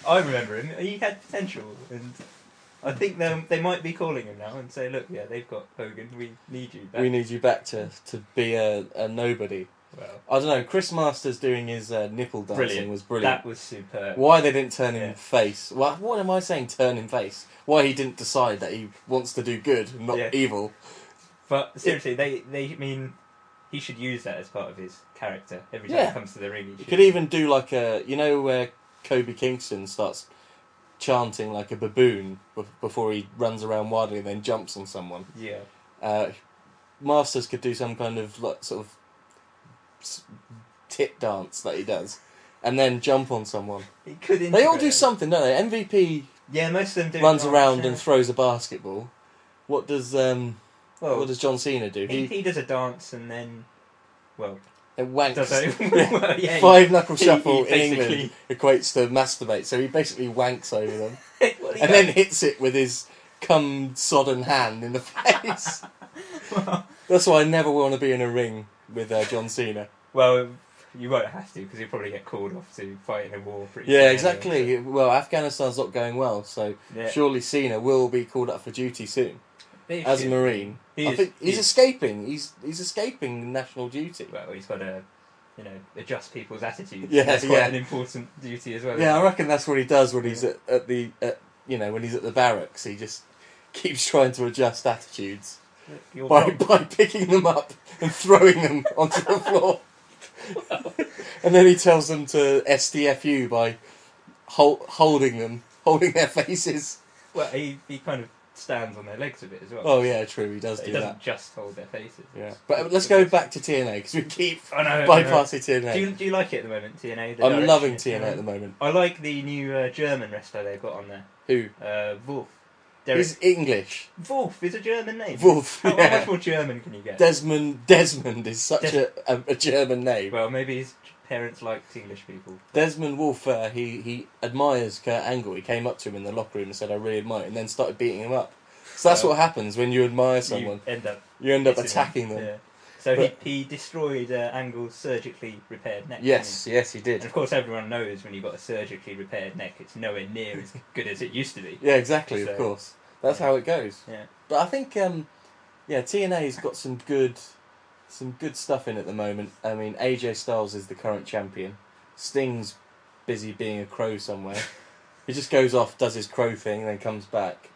I remember him. He had potential, and I think they might be calling him now and say, "Look, yeah, they've got Hogan. We need you back." We need you back to be a nobody. Well, I don't know. Chris Masters doing his nipple dancing was brilliant. That was superb. Why they didn't turn him face? What am I saying? Turn him face? Why he didn't decide that he wants to do good, and not evil? But seriously, they mean he should use that as part of his character every time he comes to the ring. He could even do like a, you know, where Kobe Kingston starts chanting like a baboon before he runs around wildly and then jumps on someone. Yeah. Masters could do some kind of like sort of tit dance that he does, and then jump on someone. He could. They all do something, don't they? MVP. Yeah, most of them do. Runs around and throws a basketball. What does what does John Cena do? He does a dance and then, it wanks. Does it? Well, yeah, Five knuckle shuffle he in England equates to masturbate, so he basically wanks over them and then then hits it with his cum-sodden hand in the face. That's why I never want to be in a ring with John Cena. Well, you won't have to, because you'll probably get called off to fight in a war. Yeah, exactly. Anyway, so. Well, Afghanistan's not going well, so yeah. Surely Cena will be called up for duty soon. As a Marine. I think he's escaping. He's escaping national duty. Well, he's got to, adjust people's attitudes. Yeah, that's quite an important duty as well. Yeah, I reckon that's what he does when he's at the when he's at the barracks. He just keeps trying to adjust attitudes by picking them up and throwing them onto the floor. And then he tells them to STFU by holding their faces. Well, he kind of stands on their legs a bit as well. Oh yeah, true. He does so do that. He doesn't that. just hold their faces. Yeah, but let's go back to TNA because we keep bypassing TNA. Do you like it at the moment, TNA? I'm loving TNA at the moment. I like the new German wrestler they've got on there. Who? Wolf. He's English. Wolf is a German name. Wolf. How much more German can you get? Desmond is such a German name. Well, maybe his parents liked English people. Desmond Wolf, he admires Kurt Angle. He came up to him in the locker room and said, "I really admire," and then started beating him up. So that's what happens when you admire someone. You end up attacking them. Yeah. So he destroyed Angle's surgically repaired neck. Yes, he did. And of course, everyone knows when you've got a surgically repaired neck, it's nowhere near as good as it used to be. Yeah, exactly. So, of course, that's how it goes. Yeah. But I think, TNA's got some good stuff in at the moment. I mean, AJ Styles is the current champion. Sting's busy being a crow somewhere. He just goes off, does his crow thing, and then comes back.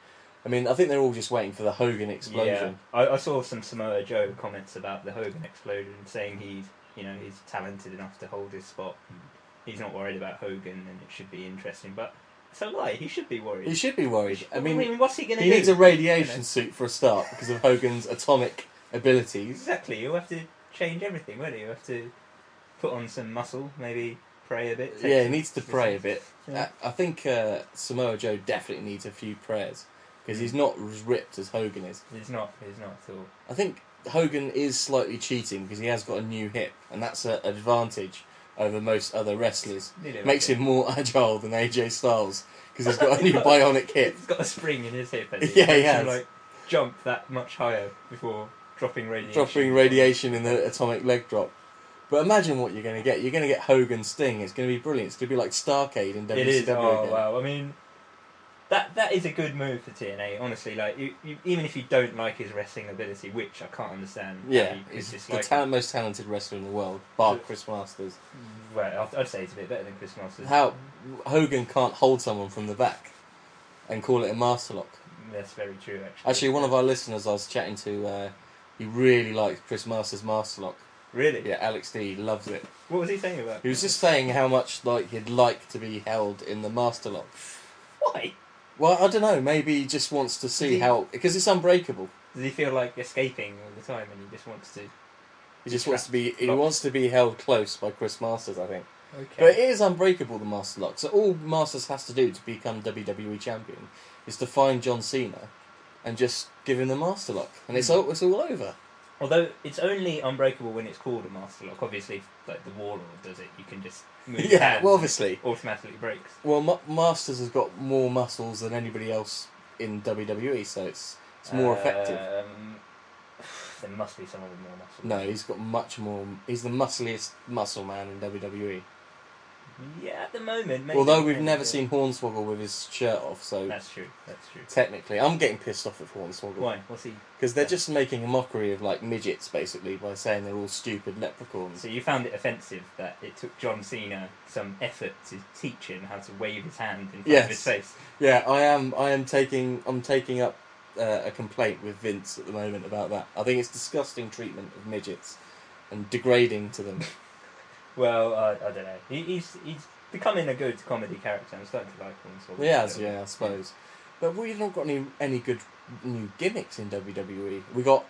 I mean, I think they're all just waiting for the Hogan explosion. Yeah, I saw some Samoa Joe comments about the Hogan explosion, saying he's talented enough to hold his spot. He's not worried about Hogan, and it should be interesting. But it's a lie. He should be worried. He should be worried. I mean, what's he going to do? He needs a radiation suit for a start because of Hogan's atomic abilities. Exactly. You'll have to change everything, won't you? You have to put on some muscle, maybe pray a bit. Yeah, he needs to pray a bit. Yeah. I think Samoa Joe definitely needs a few prayers. Because he's not as ripped as Hogan is. He's not at all. I think Hogan is slightly cheating because he has got a new hip, and that's an advantage over most other wrestlers. Makes him more agile than AJ Styles because he's got a new bionic hip. He's got a spring in his hip. Yeah, he has. Like jump that much higher before dropping radiation. Dropping radiation in the atomic leg drop. But imagine what you're going to get. You're going to get Hogan Sting. It's going to be brilliant. It's going to be like Starcade in WCW. It is. Oh again. wow! I mean. That is a good move for TNA, honestly. Like, you, even if you don't like his wrestling ability, which I can't understand. Yeah, he's the most talented wrestler in the world, bar Chris Masters. Well, I'd say it's a bit better than Chris Masters. How Hogan can't hold someone from the back and call it a master lock. That's very true, actually. Actually, one of our listeners I was chatting to, he really likes Chris Masters' master lock. Really? Yeah, Alex D loves it. What was he saying about it? He was just saying how much he'd like to be held in the master lock. Why? Well, I don't know. Maybe he just wants to see how... Because it's unbreakable. Does he feel like escaping all the time and he just wants to... He just wants to be... He wants to be held close by Chris Masters, I think. Okay. But it is unbreakable, the master lock. So all Masters has to do to become WWE champion is to find John Cena and just give him the master lock. And it's all over. Although it's only unbreakable when it's called a master lock. Obviously, like the Warlord does it, you can just move your hands. Well, obviously, automatically breaks. Well, Masters has got more muscles than anybody else in WWE, so it's more effective. There must be someone with more muscle. No, he's got much more. He's the muscliest muscle man in WWE. Yeah, at the moment. Maybe, Although we've never seen Hornswoggle with his shirt off, so That's true. That's true. technically, I'm getting pissed off with Hornswoggle. Why? What's he? Because they're just making a mockery of like midgets, basically, by saying they're all stupid leprechauns. So you found it offensive that it took John Cena some effort to teach him how to wave his hand in front of his face. Yeah, I'm taking up a complaint with Vince at the moment about that. I think it's disgusting treatment of midgets and degrading to them. Well, I don't know. He's becoming a good comedy character. I'm starting to like him. He has, yeah, I suppose. But we've not got any good new gimmicks in WWE. We got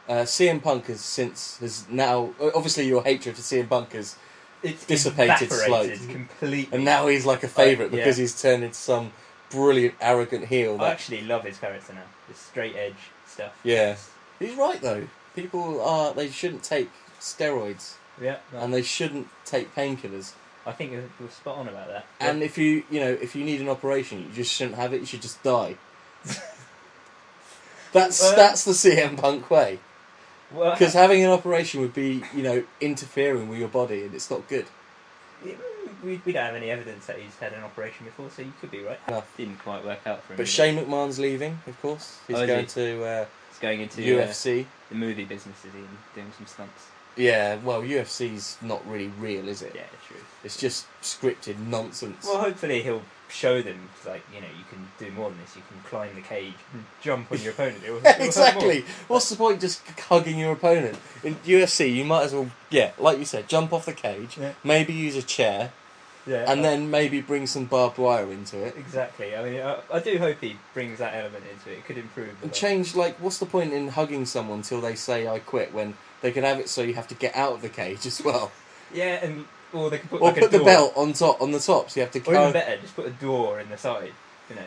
CM Punk has now obviously your hatred for CM Punk has dissipated slightly, completely, and now he's like a favourite because he's turned into some brilliant arrogant heel. I actually love his character now. The straight edge stuff. Yeah, he's right though. They shouldn't take steroids. Yeah, and they shouldn't take painkillers. I think you're spot on about that. And if you need an operation, you just shouldn't have it. You should just die. That's the CM Punk way. Because having an operation would be interfering with your body, and it's not good. We don't have any evidence that he's had an operation before, so you could be right. No. Didn't quite work out for him. But Shane McMahon's leaving, of course. He's going into UFC. The movie business, is he, doing some stunts? Yeah, well, UFC's not really real, is it? Yeah, true. It's just scripted nonsense. Well, hopefully he'll show them, like, you can do more than this. You can climb the cage and jump on your opponent. Exactly. What's the point just hugging your opponent? In UFC, you might as well, like you said, jump off the cage, maybe use a chair, and then maybe bring some barbed wire into it. Exactly. I mean, I do hope he brings that element into it. It could improve. And change, what's the point in hugging someone till they say I quit when they can have it so you have to get out of the cage as well? Yeah, or they could put put the belt on the top, so you have to. Or even better, just put a door in the side,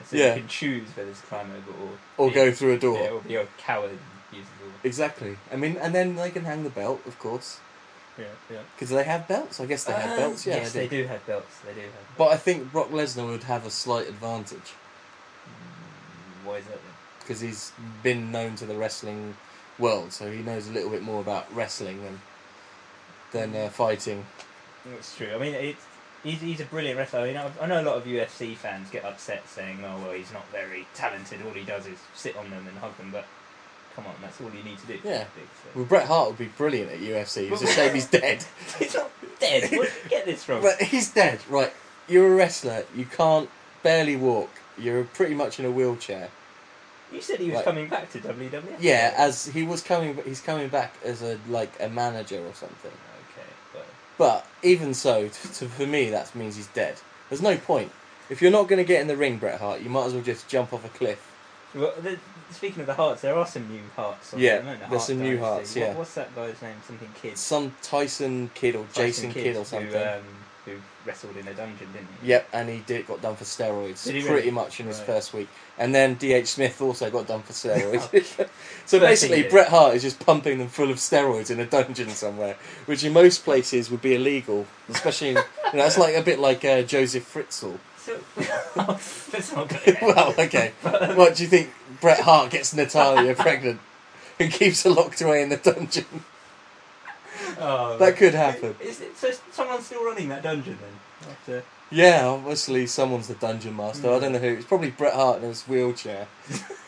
so you can choose whether to climb over or go through a door. Yeah, or be a coward and use the door. Exactly. I mean, and then they can hang the belt, of course. Yeah. Because they have belts. I guess they have belts. Yeah, yes, they do have belts. But I think Brock Lesnar would have a slight advantage. Why is that then? Because he's been known to the wrestling world, so he knows a little bit more about wrestling than fighting. That's true. I mean, he's a brilliant wrestler. I mean, I know a lot of UFC fans get upset saying, "Oh, well, he's not very talented. All he does is sit on them and hug them." But come on, that's all you need to do. Yeah. Well, Bret Hart would be brilliant at UFC. It's a shame he's dead. He's not dead. Where did you get this from? But he's dead, right? You're a wrestler. You can't barely walk. You're pretty much in a wheelchair. You said he was coming back to WWE. Yeah, he's coming back as a manager or something. Okay, but even so, for me, that means he's dead. There's no point. If you're not going to get in the ring, Bret Hart, you might as well just jump off a cliff. Well, speaking of the Hearts, there are some new Hearts. There's some new Hearts. Yeah. What's that guy's name? Something Kid. Some Tyson Kidd or Jason Kidd or something. Who wrestled in a dungeon, didn't he? Yep, and he got done for steroids pretty much in his first week. And then D.H. Smith also got done for steroids. So basically, Bret Hart is just pumping them full of steroids in a dungeon somewhere, which in most places would be illegal. Especially, it's a bit like Joseph Fritzl. So, that's not good. Well, okay. What do you think? Bret Hart gets Natalia pregnant and keeps her locked away in the dungeon. Oh, that could happen. So someone's still running that dungeon then? Yeah, obviously someone's the dungeon master. I don't know who. It's probably Bret Hart in his wheelchair.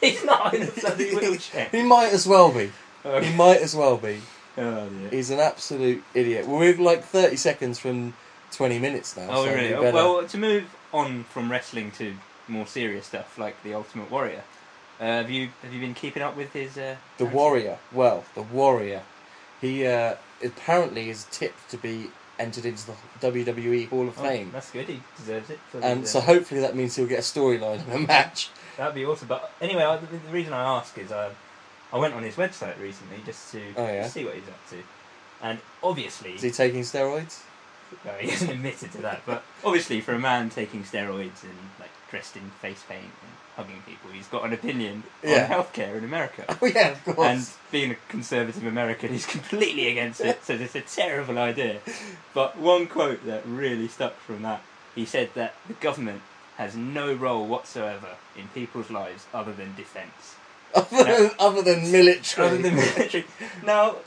He's not in a bloody wheelchair. He might as well be. Okay. He might as well be. Oh, dear. He's an absolute idiot. Well, we're 30 seconds from 20 minutes now. Oh, so really? Well, to move on from wrestling to more serious stuff like the Ultimate Warrior, have you been keeping up with his? The Warrior. Well, the Warrior. He apparently is tipped to be entered into the WWE Hall of Fame. That's good. He deserves it. And so hopefully that means he'll get a storyline in a match. That'd be awesome. But anyway, the reason I ask is I went on his website recently just to see what he's up to, and obviously, is he taking steroids? No, he hasn't admitted to that. But obviously, for a man taking steroids and dressed in face paint and hugging people, he's got an opinion on healthcare in America. Oh yeah, of course. And being a conservative American, he's completely against it. So it's a terrible idea. But one quote that really stuck from that, he said that the government has no role whatsoever in people's lives other than defence. Other than military. Other than military. Now,